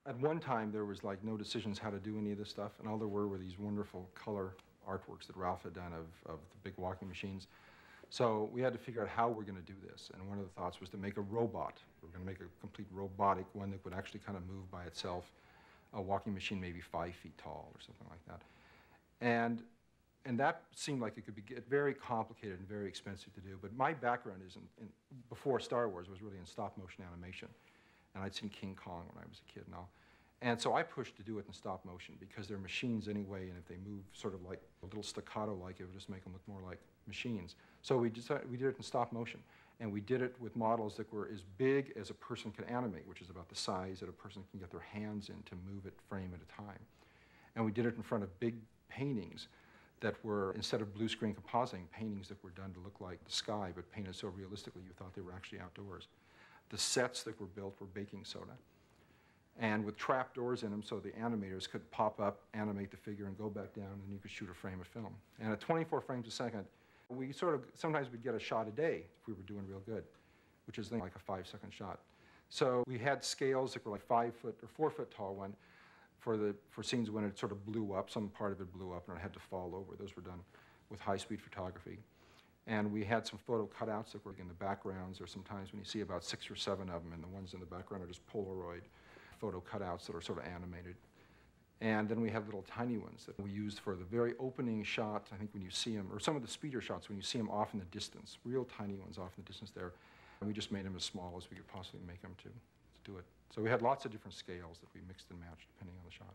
At one time, there was like no decisions how to do any of this stuff, and all there were these wonderful color artworks that Ralph had done of the big walking machines. So we had to figure out how we're going to do this, and one of the thoughts was to make a robot. We're going to make a complete robotic one that would actually kind of move by itself, a walking machine maybe 5 feet tall or something like that. And that seemed like it could get very complicated and very expensive to do, but my background is before Star Wars was really in stop motion animation. And I'd seen King Kong when I was a kid and all. And so I pushed to do it in stop motion because they're machines anyway, and if they move sort of like a little staccato-like, it would just make them look more like machines. So we did it in stop motion, and we did it with models that were as big as a person could animate, which is about the size that a person can get their hands in to move it frame at a time. And we did it in front of big paintings that were, instead of blue screen compositing, paintings that were done to look like the sky, but painted so realistically you thought they were actually outdoors. The sets that were built were baking soda, and with trap doors in them so the animators could pop up, animate the figure, and go back down, and you could shoot a frame of film. And at 24 frames a second, we sometimes we'd get a shot a day if we were doing real good, which is like a 5-second shot. So we had scales that were like 5 foot or 4 foot tall one for scenes when it sort of blew up, some part of it blew up and it had to fall over. Those were done with high-speed photography. And we had some photo cutouts that were in the backgrounds, or sometimes when you see about 6 or 7 of them, and the ones in the background are just Polaroid photo cutouts that are sort of animated. And then we had little tiny ones that we used for the very opening shot, I think when you see them, or some of the speeder shots when you see them off in the distance, real tiny ones off in the distance there. And we just made them as small as we could possibly make them to do it. So we had lots of different scales that we mixed and matched depending on the shot.